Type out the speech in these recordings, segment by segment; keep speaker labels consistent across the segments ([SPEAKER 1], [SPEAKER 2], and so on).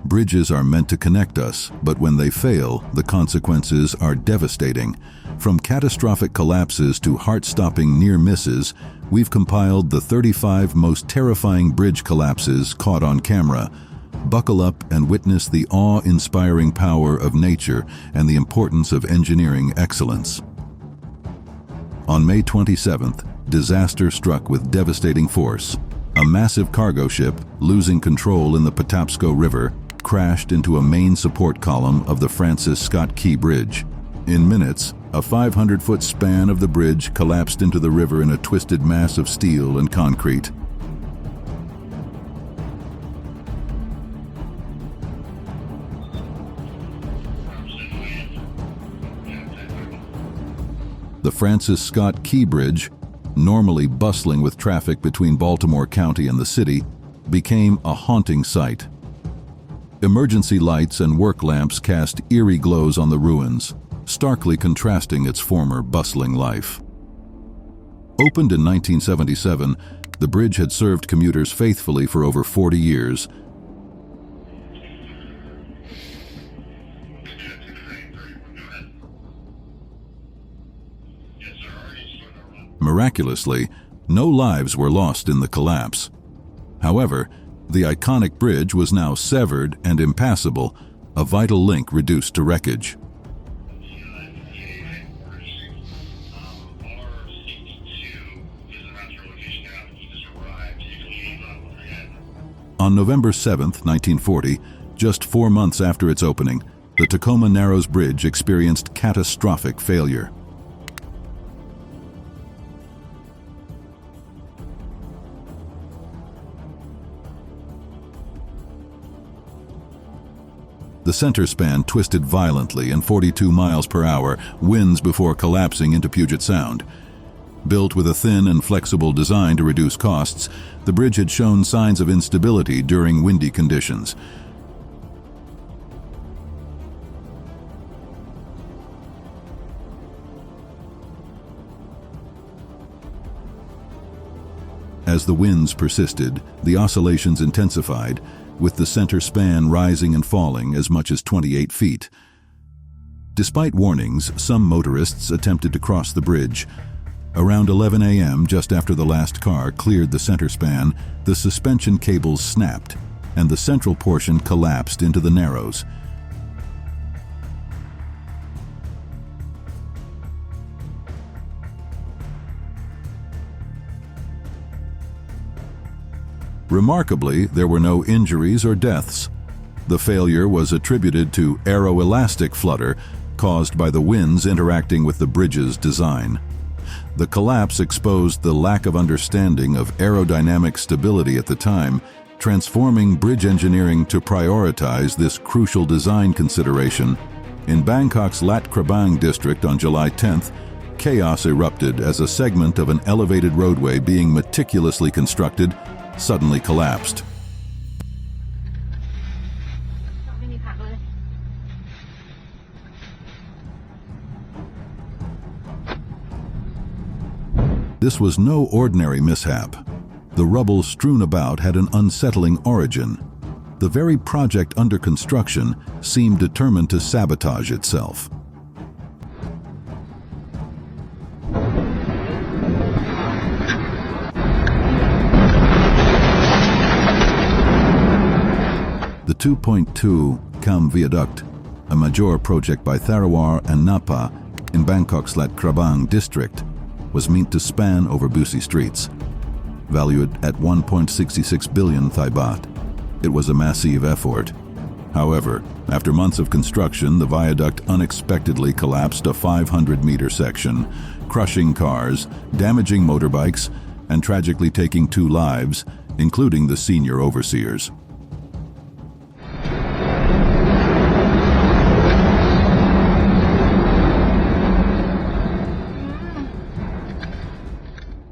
[SPEAKER 1] Bridges are meant to connect us, but when they fail, the consequences are devastating. From catastrophic collapses to heart-stopping near misses, we've compiled the 35 most terrifying bridge collapses caught on camera. Buckle up and witness the awe-inspiring power of nature and the importance of engineering excellence. On May 27th, disaster struck with devastating force. A massive cargo ship, losing control in the Patapsco River, crashed into a main support column of the Francis Scott Key Bridge. In minutes, a 500-foot span of the bridge collapsed into the river in a twisted mass of steel and concrete. The Francis Scott Key Bridge, normally bustling with traffic between Baltimore County and the city, became a haunting sight. Emergency lights and work lamps cast eerie glows on the ruins, starkly contrasting its former bustling life. Opened in 1977, the bridge had served commuters faithfully for over 40 years. Miraculously, no lives were lost in the collapse. However, the iconic bridge was now severed and impassable, a vital link reduced to wreckage. On November 7, 1940, just 4 months after its opening, the Tacoma Narrows Bridge experienced catastrophic failure. The center span twisted violently in 42 miles per hour winds before collapsing into Puget Sound. Built with a thin and flexible design to reduce costs, the bridge had shown signs of instability during windy conditions. As the winds persisted, the oscillations intensified, with the center span rising and falling as much as 28 feet. Despite warnings, some motorists attempted to cross the bridge. Around 11 a.m., just after the last car cleared the center span, the suspension cables snapped, and the central portion collapsed into the Narrows. Remarkably, there were no injuries or deaths. The failure was attributed to aeroelastic flutter caused by the winds interacting with the bridge's design. The collapse exposed the lack of understanding of aerodynamic stability at the time, transforming bridge engineering to prioritize this crucial design consideration. In Bangkok's Lat Krabang district on July 10th, chaos erupted as a segment of an elevated roadway being meticulously constructed suddenly collapsed. This was no ordinary mishap. The rubble strewn about had an unsettling origin. The very project under construction seemed determined to sabotage itself. The 2.2 km viaduct, a major project by Taiwan and Napa in Bangkok's Lat Krabang district, was meant to span over busy streets. Valued at 1.66 billion Thai baht, it was a massive effort. However, after months of construction, the viaduct unexpectedly collapsed a 500-meter section, crushing cars, damaging motorbikes, and tragically taking 2 lives, including the senior overseers.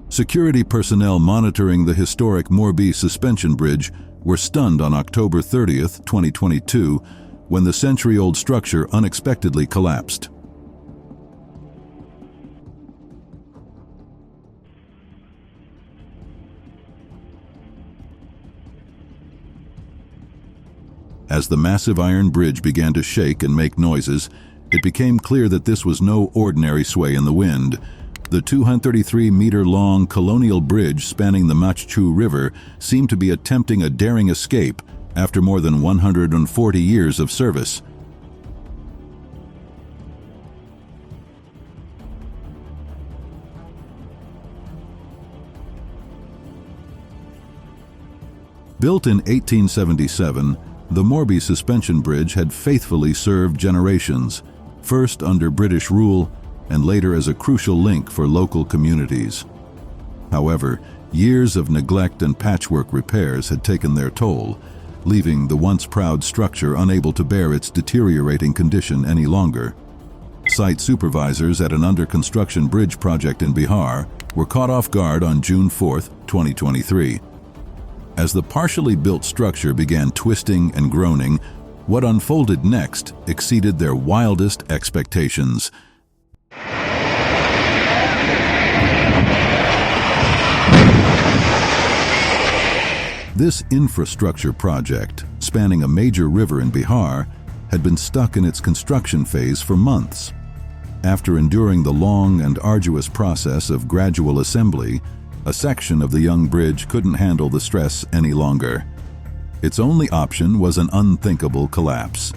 [SPEAKER 1] Security personnel monitoring the historic Morbi suspension bridge were stunned on October 30, 2022, when the century-old structure unexpectedly collapsed. As the massive iron bridge began to shake and make noises, it became clear that this was no ordinary sway in the wind. The 233-meter-long colonial bridge spanning the Machu River seemed to be attempting a daring escape after more than 140 years of service. Built in 1877, the Morbi suspension bridge had faithfully served generations, first under British rule and later as a crucial link for local communities. However, years of neglect and patchwork repairs had taken their toll, leaving the once proud structure unable to bear its deteriorating condition any longer. Site supervisors at an under-construction bridge project in Bihar were caught off guard on June 4, 2023. As the partially built structure began twisting and groaning, what unfolded next exceeded their wildest expectations. This infrastructure project, spanning a major river in Bihar, had been stuck in its construction phase for months. After enduring the long and arduous process of gradual assembly, a section of the young bridge couldn't handle the stress any longer. Its only option was an unthinkable collapse.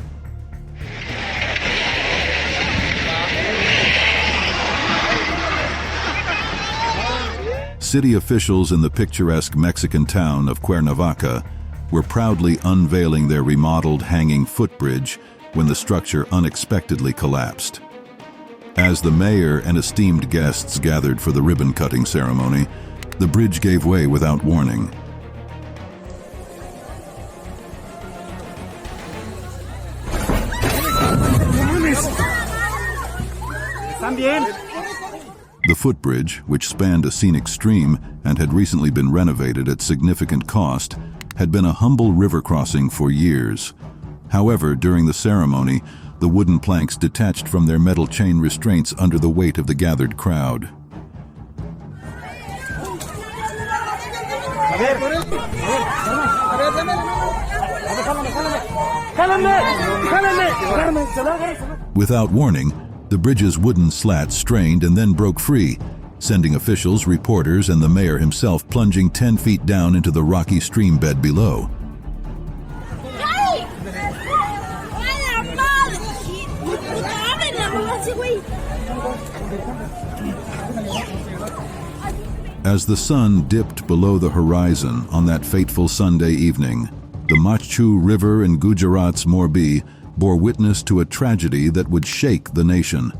[SPEAKER 1] City officials in the picturesque Mexican town of Cuernavaca were proudly unveiling their remodeled hanging footbridge when the structure unexpectedly collapsed. As the mayor and esteemed guests gathered for the ribbon-cutting ceremony, the bridge gave way without warning. The footbridge, which spanned a scenic stream and had recently been renovated at significant cost, had been a humble river crossing for years. However, during the ceremony, the wooden planks detached from their metal chain restraints under the weight of the gathered crowd. Without warning, the bridge's wooden slats strained and then broke free, sending officials, reporters, and the mayor himself plunging 10 feet down into the rocky stream bed below. As the sun dipped below the horizon on that fateful Sunday evening, the Machu River in Gujarat's Morbi bore witness to a tragedy that would shake the nation.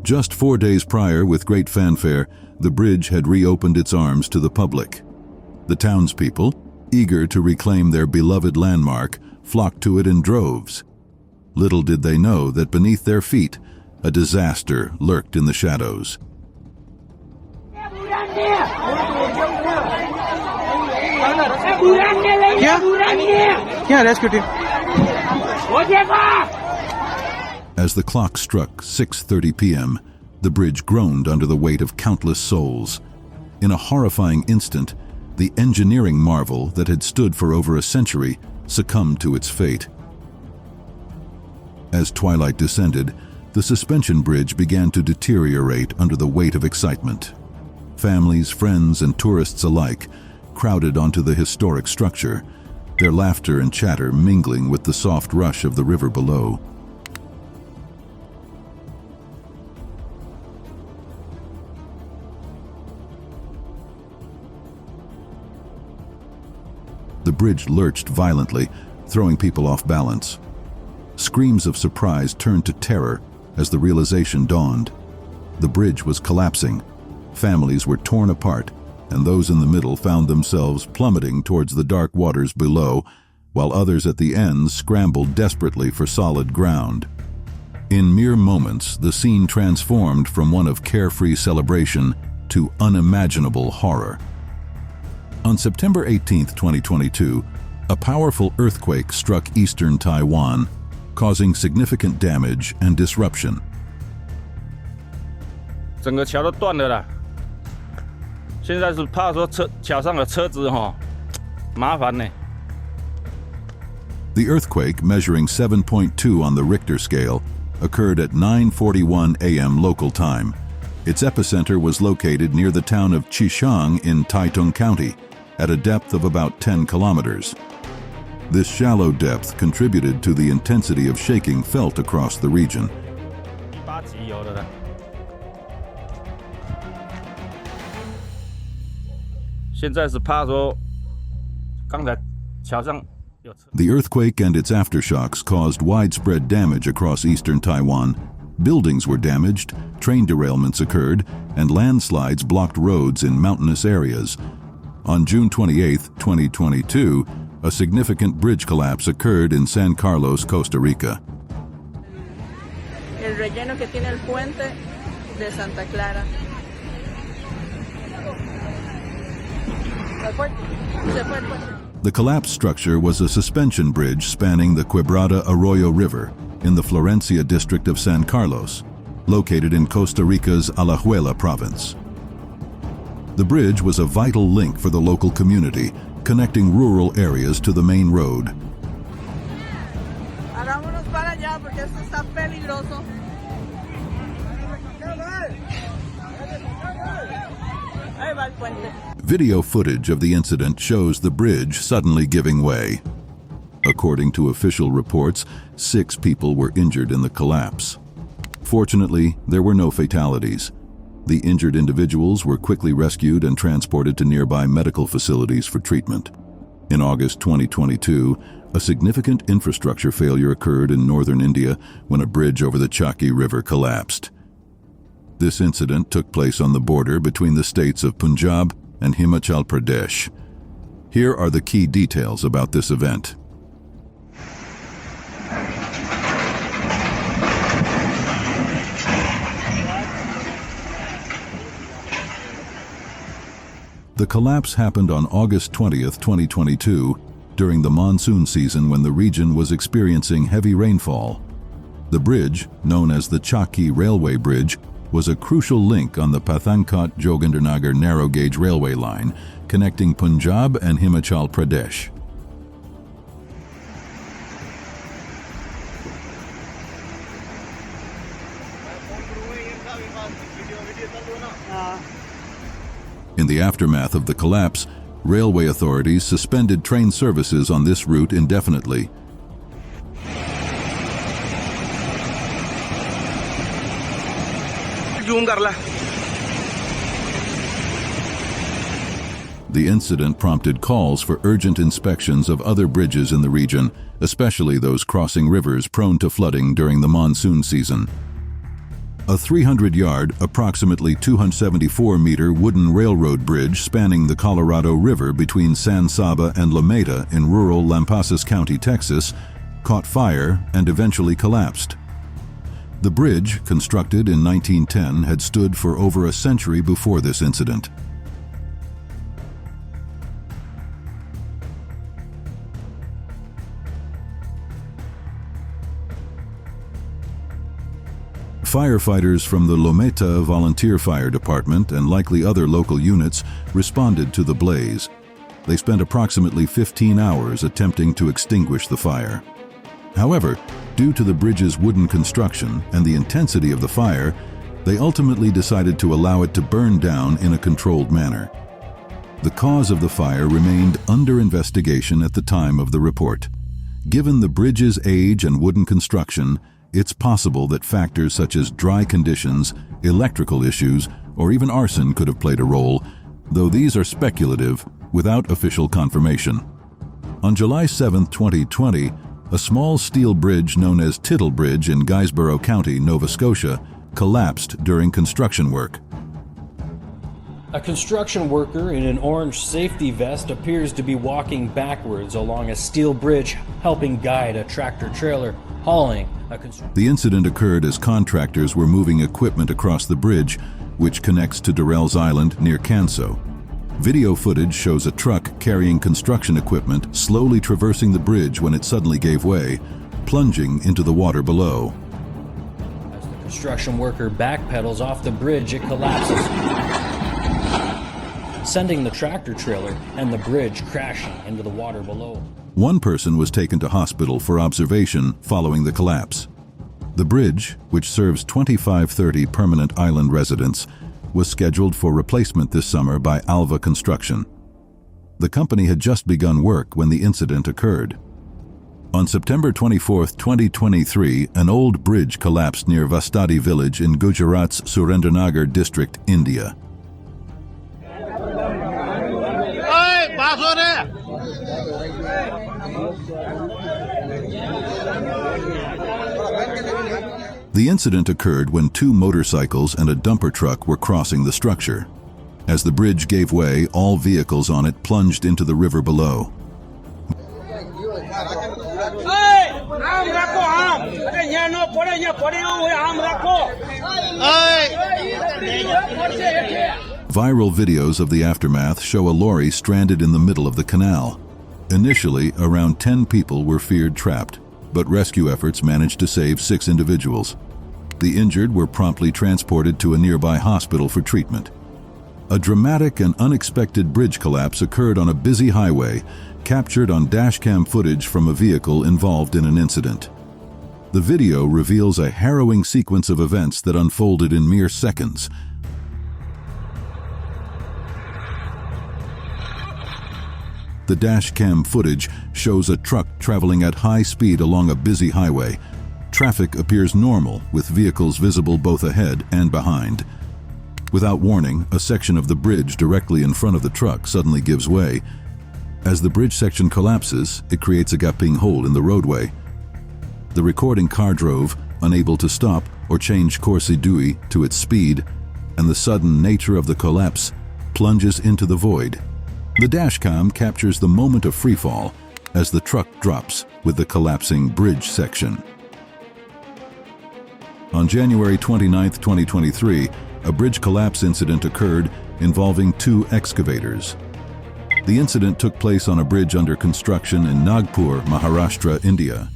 [SPEAKER 1] Just 4 days prior, with great fanfare, the bridge had reopened its arms to the public. The townspeople, eager to reclaim their beloved landmark, flocked to it in droves. Little did they know that beneath their feet, a disaster lurked in the shadows. As the clock struck 6:30 p.m., the bridge groaned under the weight of countless souls. In a horrifying instant, the engineering marvel that had stood for over a century succumbed to its fate. As twilight descended, the suspension bridge began to deteriorate under the weight of excitement. Families, friends, and tourists alike crowded onto the historic structure, their laughter and chatter mingling with the soft rush of the river below. The bridge lurched violently, throwing people off balance. Screams of surprise turned to terror as the realization dawned. The bridge was collapsing. Families were torn apart, and those in the middle found themselves plummeting towards the dark waters below, while others at the ends scrambled desperately for solid ground. In mere moments, the scene transformed from one of carefree celebration to unimaginable horror. On September 18, 2022, a powerful earthquake struck eastern Taiwan, causing significant damage and disruption.
[SPEAKER 2] 整个桥都断了啦。现在是怕说桥上的车子麻烦呢。
[SPEAKER 1] The earthquake, measuring 7.2 on the Richter scale, occurred at 9:41 a.m. local time. Its epicenter was located near the town of Qishang in Taitung County, at a depth of about 10 kilometers. This shallow depth contributed to the intensity of shaking felt across the region.
[SPEAKER 2] 8级有的了。现在是怕说，刚才桥上有车。
[SPEAKER 1] The earthquake and its aftershocks caused widespread damage across eastern Taiwan. Buildings were damaged, train derailments occurred, and landslides blocked roads in mountainous areas. On June 28, 2022, a significant bridge collapse occurred in San Carlos, Costa Rica.
[SPEAKER 3] El relleno que tiene el puente de Santa Clara.
[SPEAKER 1] The collapsed structure was a suspension bridge spanning the Quebrada Arroyo River in the Florencia district of San Carlos, located in Costa Rica's Alajuela province. The bridge was a vital link for the local community, connecting rural areas to the main road.
[SPEAKER 3] Hagámonos para allá porque esto está peligroso. Ahí va el puente.
[SPEAKER 1] Video footage of the incident shows the bridge suddenly giving way. According to official reports, 6 people were injured in the collapse. Fortunately, there were no fatalities. The injured individuals were quickly rescued and transported to nearby medical facilities for treatment. In August 2022, a significant infrastructure failure occurred in northern India when a bridge over the Chaki River collapsed. This incident took place on the border between the states of Punjab and Himachal Pradesh. Here are the key details about this event. The collapse happened on August 20th, 2022, during the monsoon season when the region was experiencing heavy rainfall. The bridge, known as the Chaki Railway Bridge, was a crucial link on the Pathankot-Jogindernagar narrow-gauge railway line, connecting Punjab and Himachal Pradesh. In the aftermath of the collapse, railway authorities suspended train services on this route indefinitely. The incident prompted calls for urgent inspections of other bridges in the region, especially those crossing rivers prone to flooding during the monsoon season. A 300-yard, approximately 274-meter wooden railroad bridge spanning the Colorado River between San Saba and La Meta in rural Lampasas County, Texas, caught fire and eventually collapsed. The bridge, constructed in 1910, had stood for over a century before this incident. Firefighters from the Lometa Volunteer Fire Department and likely other local units responded to the blaze. They spent approximately 15 hours attempting to extinguish the fire. However, due to the bridge's wooden construction and the intensity of the fire, they ultimately decided to allow it to burn down in a controlled manner. The cause of the fire remained under investigation at the time of the report. Given the bridge's age and wooden construction, it's possible that factors such as dry conditions, electrical issues, or even arson could have played a role, though these are speculative, without official confirmation. On July 7, 2020, a small steel bridge known as Tittle Bridge in Guysborough County, Nova Scotia, collapsed during construction work.
[SPEAKER 4] A construction worker in an orange safety vest appears to be walking backwards along a steel bridge, helping guide a tractor-trailer hauling a construction.
[SPEAKER 1] The incident occurred as contractors were moving equipment across the bridge, which connects to Durrell's Island near Canso. Video footage shows a truck carrying construction equipment slowly traversing the bridge when it suddenly gave way, plunging into the water below.
[SPEAKER 4] Construction worker backpedals off the bridge, it collapses, sending the tractor trailer and the bridge crashing into the water below.
[SPEAKER 1] One person was taken to hospital for observation following the collapse. The bridge, which serves 2530 permanent island residents, was scheduled for replacement this summer by Alva Construction. The company had just begun work when the incident occurred. On September 24, 2023, an old bridge collapsed near Vastadi village in Gujarat's Surendranagar district, India. The incident occurred when two motorcycles and a dumper truck were crossing the structure. As the bridge gave way, all vehicles on it plunged into the river below. Viral videos of the aftermath show a lorry stranded in the middle of the canal. Initially, around 10 people were feared trapped, but rescue efforts managed to save 6 individuals. The injured were promptly transported to a nearby hospital for treatment. A dramatic and unexpected bridge collapse occurred on a busy highway, captured on dashcam footage from a vehicle involved in an incident. The video reveals a harrowing sequence of events that unfolded in mere seconds. The dashcam footage shows a truck traveling at high speed along a busy highway. Traffic appears normal, with vehicles visible both ahead and behind. Without warning, a section of the bridge directly in front of the truck suddenly gives way. As the bridge section collapses, it creates a gaping hole in the roadway. The recording car drove, unable to stop or change course due to its speed, and the sudden nature of the collapse plunges into the void. The dashcam captures the moment of freefall as the truck drops with the collapsing bridge section. On January 29, 2023, a bridge collapse incident occurred involving 2 excavators. The incident took place on a bridge under construction in Nagpur, Maharashtra, India.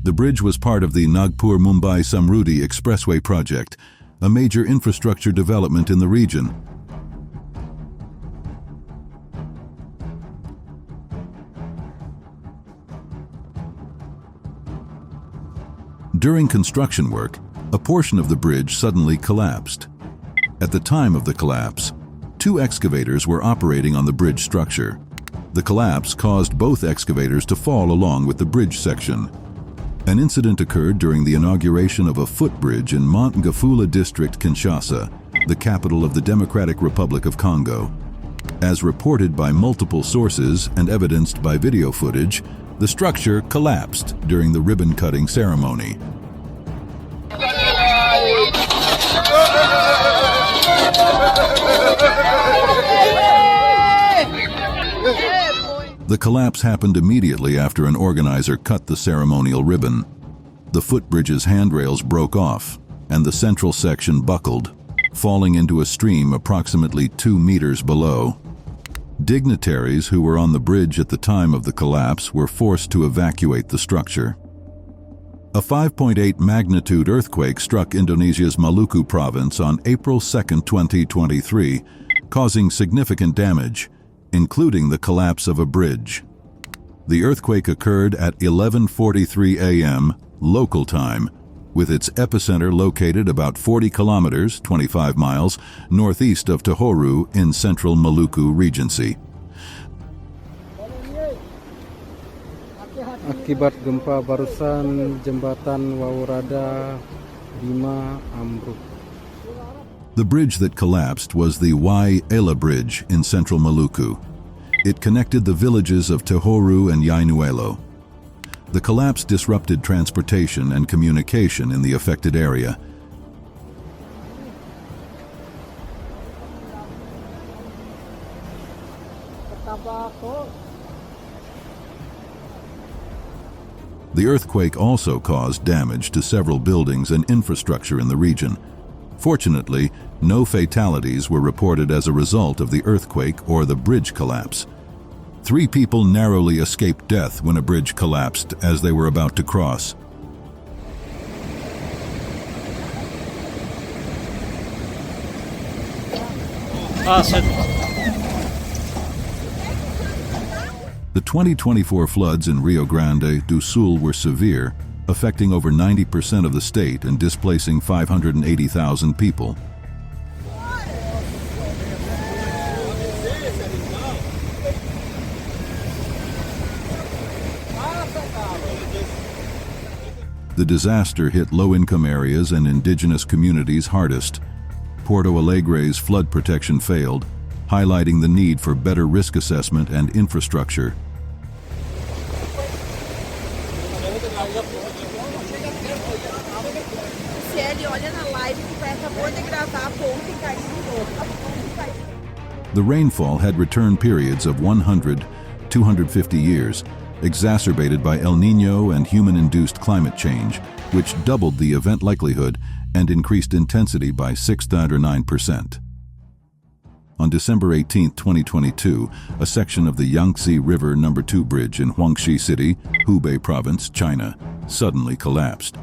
[SPEAKER 1] The bridge was part of the Nagpur-Mumbai Samruddhi Expressway project, a major infrastructure development in the region. During construction work, a portion of the bridge suddenly collapsed. At the time of the collapse, 2 excavators were operating on the bridge structure. The collapse caused both excavators to fall along with the bridge section. An incident occurred during the inauguration of a footbridge in Montgafula district, Kinshasa, the capital of the Democratic Republic of Congo. As reported by multiple sources and evidenced by video footage, the structure collapsed during the ribbon-cutting ceremony. The collapse happened immediately after an organizer cut the ceremonial ribbon. The footbridge's handrails broke off, and the central section buckled, falling into a stream approximately 2 meters below. Dignitaries who were on the bridge at the time of the collapse were forced to evacuate the structure. A 5.8 magnitude earthquake struck Indonesia's Maluku province on April 2, 2023, causing significant damage, including the collapse of a bridge. The earthquake occurred at 11:43 a.m. local time, with its epicenter located about 40 kilometers, 25 miles, northeast of Tohoru in central Maluku Regency.
[SPEAKER 5] Akibat gempa barusan, jembatan Waurada 5 ambruk.
[SPEAKER 1] The bridge that collapsed was the Ela Bridge in central Maluku. It connected the villages of Tohoru and Yainuelo. The collapse disrupted transportation and communication in the affected area. The earthquake also caused damage to several buildings and infrastructure in the region. Fortunately, no fatalities were reported as a result of the earthquake or the bridge collapse. 3 people narrowly escaped death when a bridge collapsed as they were about to cross. The 2024 floods in Rio Grande do Sul were severe, affecting over 90% of the state and displacing 580,000 people. The disaster hit low-income areas and indigenous communities hardest. Porto Alegre's flood protection failed, highlighting the need for better risk assessment and infrastructure. The rainfall had return periods of 100, 250 years, exacerbated by El Niño and human-induced climate change, which doubled the event likelihood and increased intensity by 6.9%. On December 18, 2022, a section of the Yangtze River No. 2 bridge in Huangshi City, Hubei Province, China, suddenly collapsed.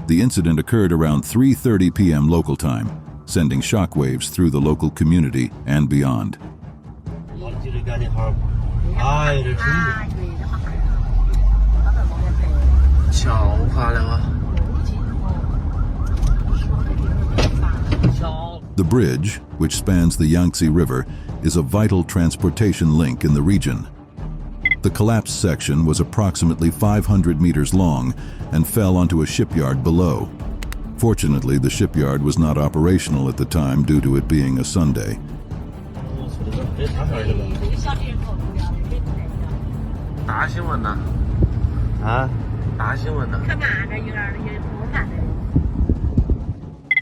[SPEAKER 1] The incident occurred around 3:30 p.m. local time, sending shockwaves through the local community and beyond. The bridge, which spans the Yangtze River, is a vital transportation link in the region. The collapsed section was approximately 500 meters long and fell onto a shipyard below. Fortunately, the shipyard was not operational at the time due to it being a Sunday.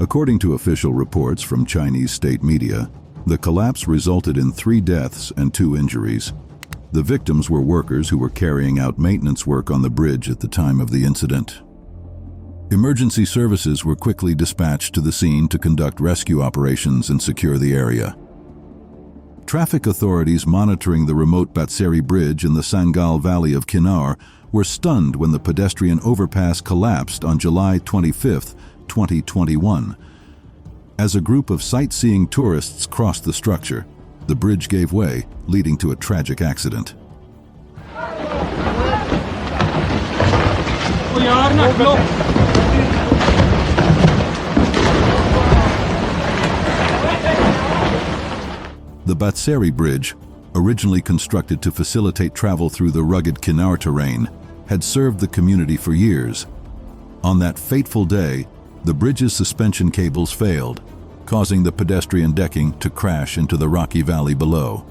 [SPEAKER 1] According to official reports from Chinese state media, the collapse resulted in 3 deaths and 2 injuries. The victims were workers who were carrying out maintenance work on the bridge at the time of the incident. Emergency services were quickly dispatched to the scene to conduct rescue operations and secure the area. Traffic authorities monitoring the remote Bateri bridge in the Sangal Valley of Kinnar were stunned when the pedestrian overpass collapsed on July 25, 2021. As a group of sightseeing tourists crossed the structure, the bridge gave way, leading to a tragic accident. The Bateri Bridge, originally constructed to facilitate travel through the rugged Kinnar terrain, had served the community for years. On that fateful day, the bridge's suspension cables failed, causing the pedestrian decking to crash into the rocky valley below.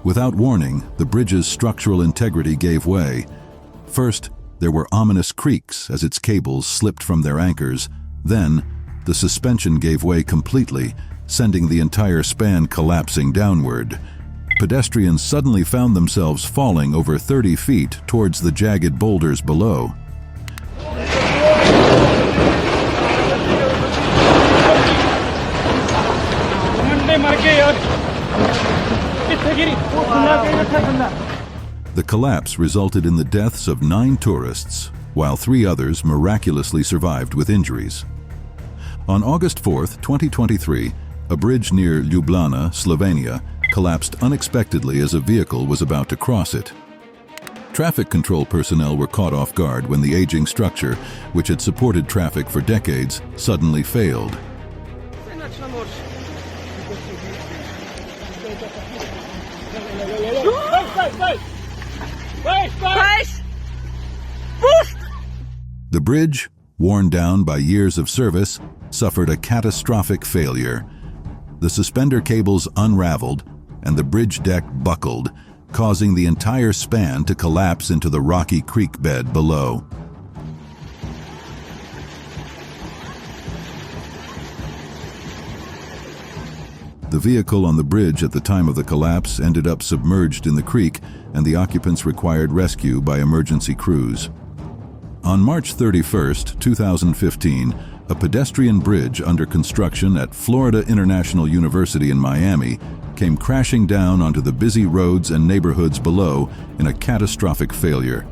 [SPEAKER 1] Without warning, the bridge's structural integrity gave way. First, there were ominous creaks as its cables slipped from their anchors. Then, the suspension gave way completely, sending the entire span collapsing downward. Pedestrians suddenly found themselves falling over 30 feet towards the jagged boulders below. The collapse resulted in the deaths of 9 tourists, while 3 others miraculously survived with injuries. On August 4, 2023, a bridge near Ljubljana, Slovenia, collapsed unexpectedly as a vehicle was about to cross it. Traffic control personnel were caught off guard when the aging structure, which had supported traffic for decades, suddenly failed. The bridge, worn down by years of service, suffered a catastrophic failure. The suspender cables unraveled and the bridge deck buckled, causing the entire span to collapse into the rocky creek bed below. The vehicle on the bridge at the time of the collapse ended up submerged in the creek, and the occupants required rescue by emergency crews. On March 31, 2015, a pedestrian bridge under construction at Florida International University in Miami came crashing down onto the busy roads and neighborhoods below in a catastrophic failure.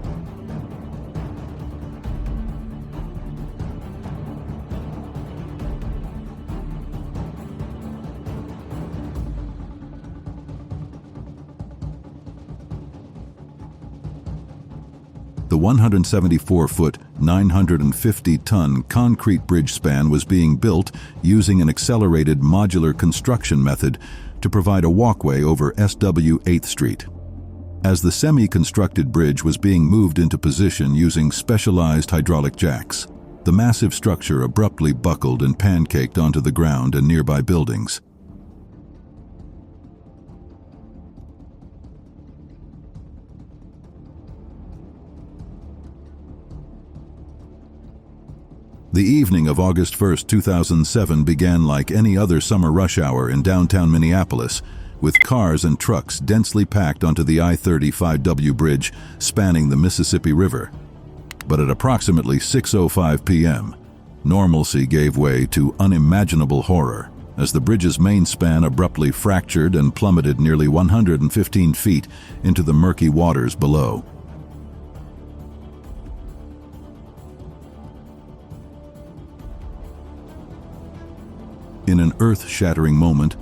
[SPEAKER 1] The 174-foot, 950-ton concrete bridge span was being built using an accelerated modular construction method to provide a walkway over SW 8th Street. As the semi-constructed bridge was being moved into position using specialized hydraulic jacks, the massive structure abruptly buckled and pancaked onto the ground and nearby buildings. The evening of August 1, 2007 began like any other summer rush hour in downtown Minneapolis, with cars and trucks densely packed onto the I-35W bridge spanning the Mississippi River. But at approximately 6:05 p.m., normalcy gave way to unimaginable horror as the bridge's main span abruptly fractured and plummeted nearly 115 feet into the murky waters below. In an earth-shattering moment,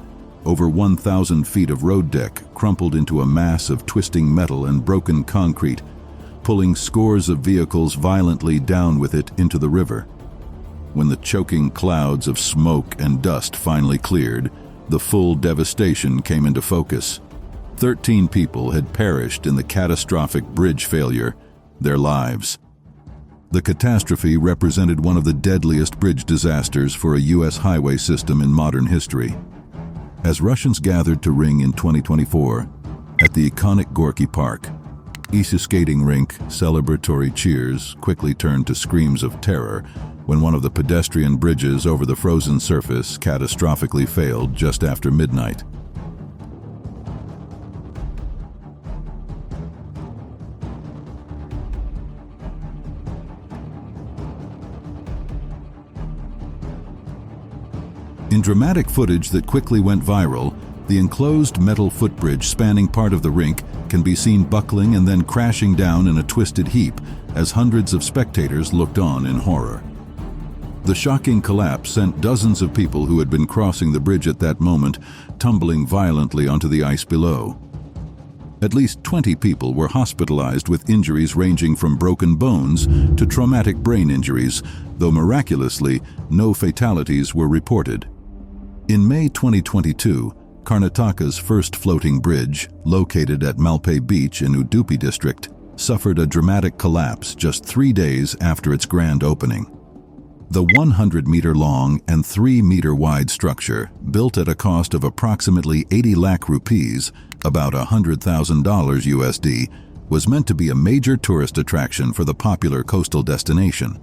[SPEAKER 1] over 1,000 feet of road deck crumpled into a mass of twisting metal and broken concrete, pulling scores of vehicles violently down with it into the river. When the choking clouds of smoke and dust finally cleared, the full devastation came into focus. 13 people had perished in the catastrophic bridge failure, their lives. The catastrophe represented one of the deadliest bridge disasters for a U.S. highway system in modern history. As Russians gathered to ring in 2024, at the iconic Gorky Park, Issa skating rink, celebratory cheers quickly turned to screams of terror when one of the pedestrian bridges over the frozen surface catastrophically failed just after midnight. In dramatic footage that quickly went viral, the enclosed metal footbridge spanning part of the rink can be seen buckling and then crashing down in a twisted heap as hundreds of spectators looked on in horror. The shocking collapse sent dozens of people who had been crossing the bridge at that moment tumbling violently onto the ice below. At least 20 people were hospitalized with injuries ranging from broken bones to traumatic brain injuries, though miraculously, no fatalities were reported. In May 2022, Karnataka's first floating bridge, located at Malpe Beach in Udupi district, suffered a dramatic collapse just 3 days after its grand opening. The 100-meter-long and 3-meter-wide structure, built at a cost of approximately 80 lakh rupees, about $100,000 USD, was meant to be a major tourist attraction for the popular coastal destination.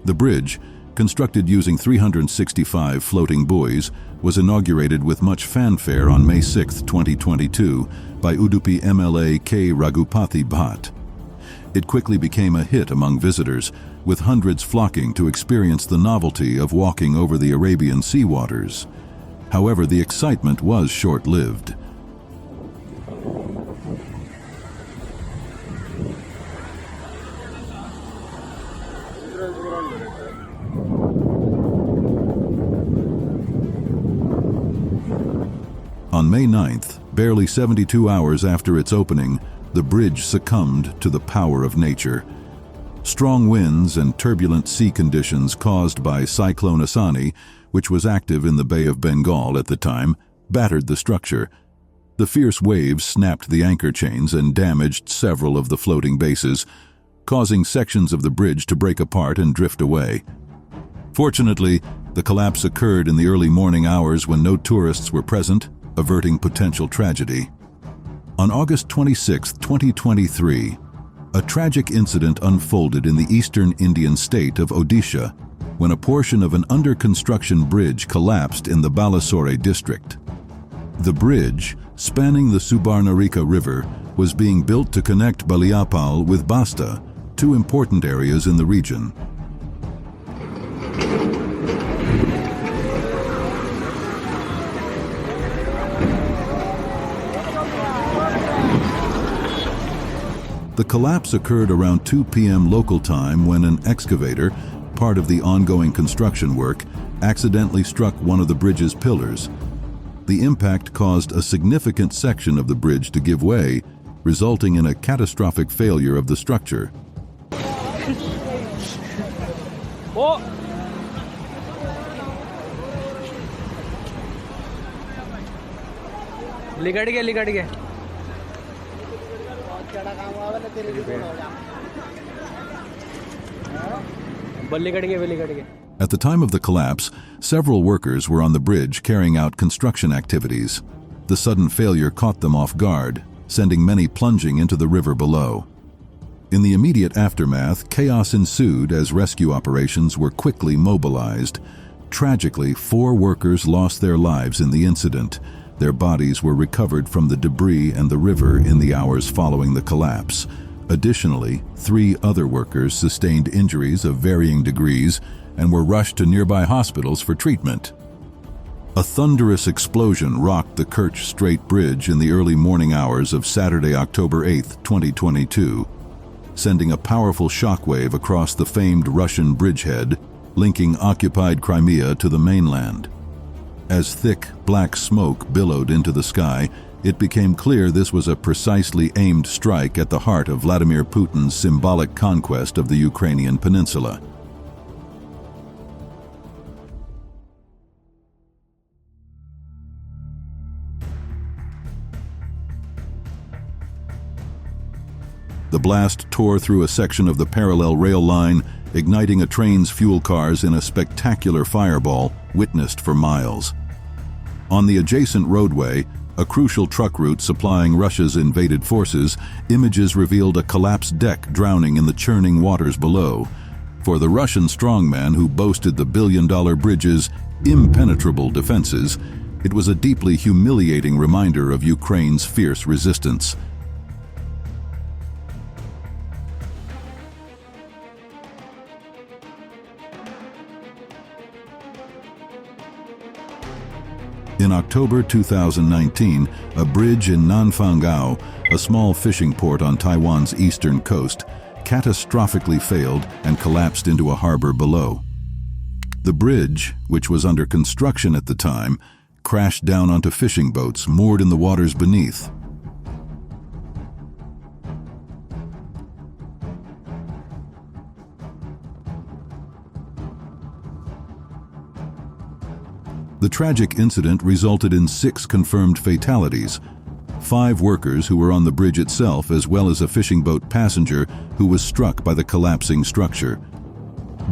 [SPEAKER 1] The bridge, constructed using 365 floating buoys, was inaugurated with much fanfare on May 6, 2022, by Udupi MLA K. Raghupathy Bhatt. It quickly became a hit among visitors, with hundreds flocking to experience the novelty of walking over the Arabian Sea waters. However, the excitement was short-lived. On May 9th, barely 72 hours after its opening, the bridge succumbed to the power of nature. Strong winds and turbulent sea conditions caused by Cyclone Asani, which was active in the Bay of Bengal at the time, battered the structure. The fierce waves snapped the anchor chains and damaged several of the floating bases, causing sections of the bridge to break apart and drift away. Fortunately, the collapse occurred in the early morning hours when no tourists were present, averting potential tragedy. On August 26, 2023, a tragic incident unfolded in the eastern Indian state of Odisha, when a portion of an under-construction bridge collapsed in the Balasore district. The bridge, spanning the Subarnarekha River, was being built to connect Baliapal with Basta, two important areas in the region. The collapse occurred around 2 p.m. local time when an excavator, part of the ongoing construction work, accidentally struck one of the bridge's pillars. The impact caused a significant section of the bridge to give way, resulting in a catastrophic failure of the structure.
[SPEAKER 2] Oh!
[SPEAKER 6] लिगड़ गया
[SPEAKER 1] At the time of the collapse, several workers were on the bridge carrying out construction activities. The sudden failure caught them off guard, sending many plunging into the river below. In the immediate aftermath, chaos ensued as rescue operations were quickly mobilized. Tragically, 4 workers lost their lives in the incident. Their bodies were recovered from the debris and the river in the hours following the collapse. Additionally, 3 other workers sustained injuries of varying degrees and were rushed to nearby hospitals for treatment. A thunderous explosion rocked the Kerch Strait Bridge in the early morning hours of Saturday, October 8, 2022, sending a powerful shockwave across the famed Russian bridgehead, linking occupied Crimea to the mainland. As thick, black smoke billowed into the sky, it became clear this was a precisely aimed strike at the heart of Vladimir Putin's symbolic conquest of the Ukrainian peninsula. The blast tore through a section of the parallel rail line, igniting a train's fuel cars in a spectacular fireball witnessed for miles. On the adjacent roadway, a crucial truck route supplying Russia's invaded forces, images revealed a collapsed deck drowning in the churning waters below. For the Russian strongman who boasted the billion-dollar bridge's impenetrable defenses, it was a deeply humiliating reminder of Ukraine's fierce resistance. In October 2019, a bridge in Nanfangao, a small fishing port on Taiwan's eastern coast, catastrophically failed and collapsed into a harbor below. The bridge, which was under construction at the time, crashed down onto fishing boats moored in the waters beneath. The tragic incident resulted in 6 confirmed fatalities, 5 workers who were on the bridge itself, as well as a fishing boat passenger who was struck by the collapsing structure.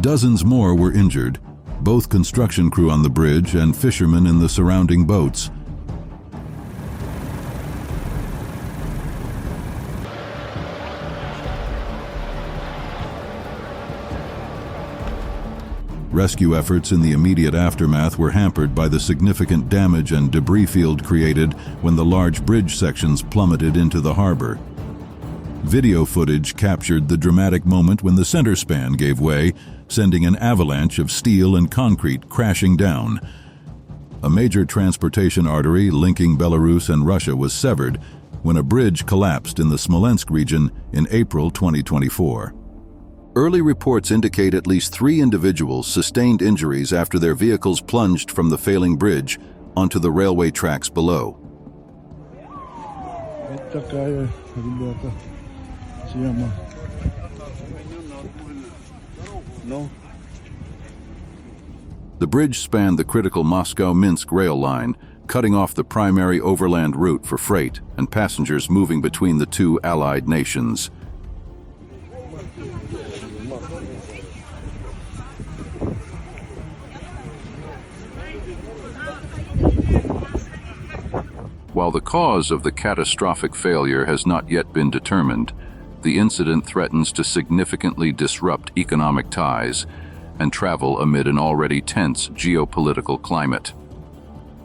[SPEAKER 1] Dozens more were injured, both construction crew on the bridge and fishermen in the surrounding boats. Rescue efforts in the immediate aftermath were hampered by the significant damage and debris field created when the large bridge sections plummeted into the harbor. Video footage captured the dramatic moment when the center span gave way, sending an avalanche of steel and concrete crashing down. A major transportation artery linking Belarus and Russia was severed when a bridge collapsed in the Smolensk region in April 2024. Early reports indicate at least 3 individuals sustained injuries after their vehicles plunged from the failing bridge onto the railway tracks below. The bridge spanned the critical Moscow-Minsk rail line, cutting off the primary overland route for freight and passengers moving between the 2 allied nations. While the cause of the catastrophic failure has not yet been determined, the incident threatens to significantly disrupt economic ties, and travel amid an already tense geopolitical climate.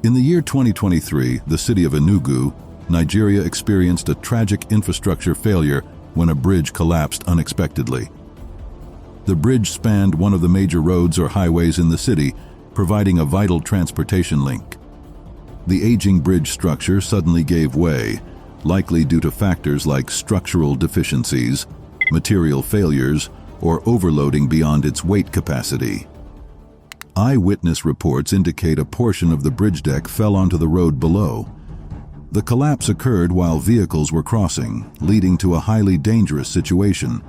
[SPEAKER 1] In the year 2023, the city of Enugu, Nigeria experienced a tragic infrastructure failure when a bridge collapsed unexpectedly. The bridge spanned one of the major roads or highways in the city, providing a vital transportation link. The aging bridge structure suddenly gave way, likely due to factors like structural deficiencies, material failures, or overloading beyond its weight capacity. Eyewitness reports indicate a portion of the bridge deck fell onto the road below. The collapse occurred while vehicles were crossing, leading to a highly dangerous situation.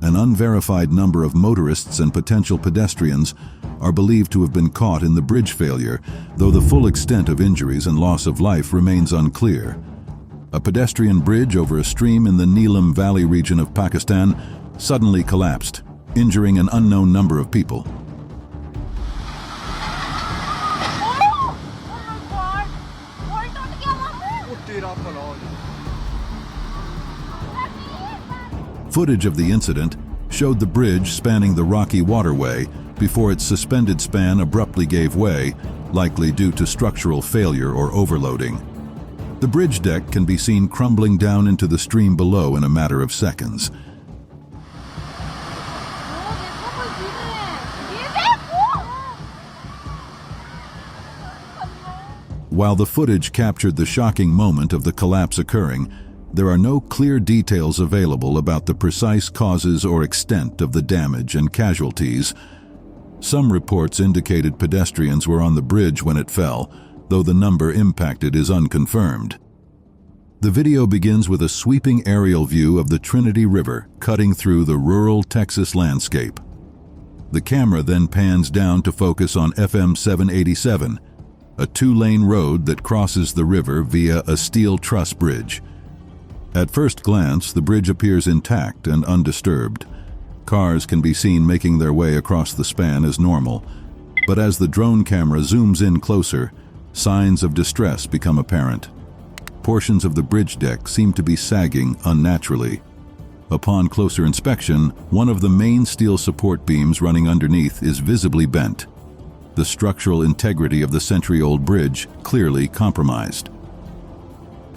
[SPEAKER 1] An unverified number of motorists and potential pedestrians are believed to have been caught in the bridge failure, though the full extent of injuries and loss of life remains unclear. A pedestrian bridge over a stream in the Neelam Valley region of Pakistan suddenly collapsed, injuring an unknown number of people. Footage of the incident showed the bridge spanning the rocky waterway before its suspended span abruptly gave way, likely due to structural failure or overloading. The bridge deck can be seen crumbling down into the stream below in a matter of seconds. While the footage captured the shocking moment of the collapse occurring, there are no clear details available about the precise causes or extent of the damage and casualties. Some reports indicated pedestrians were on the bridge when it fell, though the number impacted is unconfirmed. The video begins with a sweeping aerial view of the Trinity River cutting through the rural Texas landscape. The camera then pans down to focus on FM 787, a two-lane road that crosses the river via a steel truss bridge. At first glance, the bridge appears intact and undisturbed. Cars can be seen making their way across the span as normal, but as the drone camera zooms in closer, signs of distress become apparent. Portions of the bridge deck seem to be sagging unnaturally. Upon closer inspection, one of the main steel support beams running underneath is visibly bent. The structural integrity of the century-old bridge clearly compromised.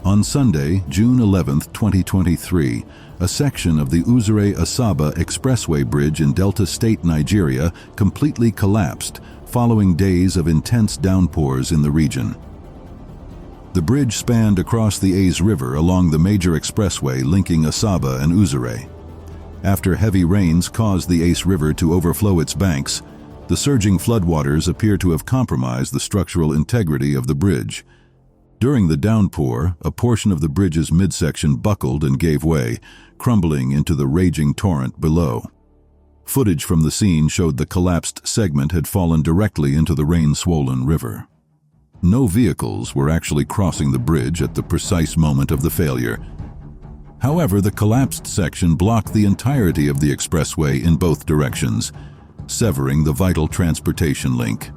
[SPEAKER 1] On Sunday, June 11, 2023, a section of the Uzure-Asaba Expressway Bridge in Delta State, Nigeria, completely collapsed following days of intense downpours in the region. The bridge spanned across the Aze River along the major expressway linking Asaba and Uzure. After heavy rains caused the Aze River to overflow its banks, the surging floodwaters appear to have compromised the structural integrity of the bridge. During the downpour, a portion of the bridge's midsection buckled and gave way, crumbling into the raging torrent below. Footage from the scene showed the collapsed segment had fallen directly into the rain-swollen river. No vehicles were actually crossing the bridge at the precise moment of the failure. However, the collapsed section blocked the entirety of the expressway in both directions, severing the vital transportation link.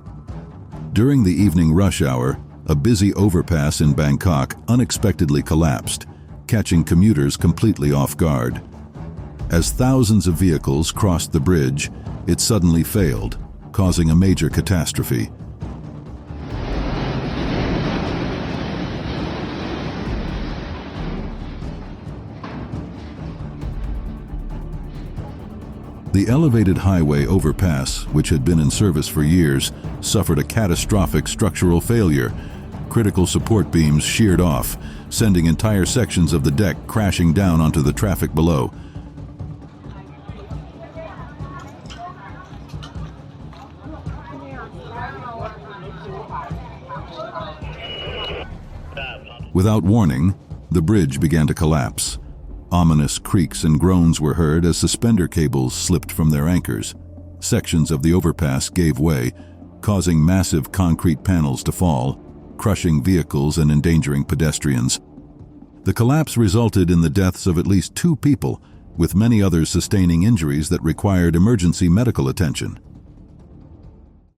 [SPEAKER 1] During the evening rush hour, a busy overpass in Bangkok unexpectedly collapsed, catching commuters completely off guard. As thousands of vehicles crossed the bridge, it suddenly failed, causing a major catastrophe. The elevated highway overpass, which had been in service for years, suffered a catastrophic structural failure. Critical support beams sheared off, sending entire sections of the deck crashing down onto the traffic below. Without warning, the bridge began to collapse. Ominous creaks and groans were heard as suspender cables slipped from their anchors. Sections of the overpass gave way, causing massive concrete panels to fall, crushing vehicles and endangering pedestrians. The collapse resulted in the deaths of at least 2 people, with many others sustaining injuries that required emergency medical attention.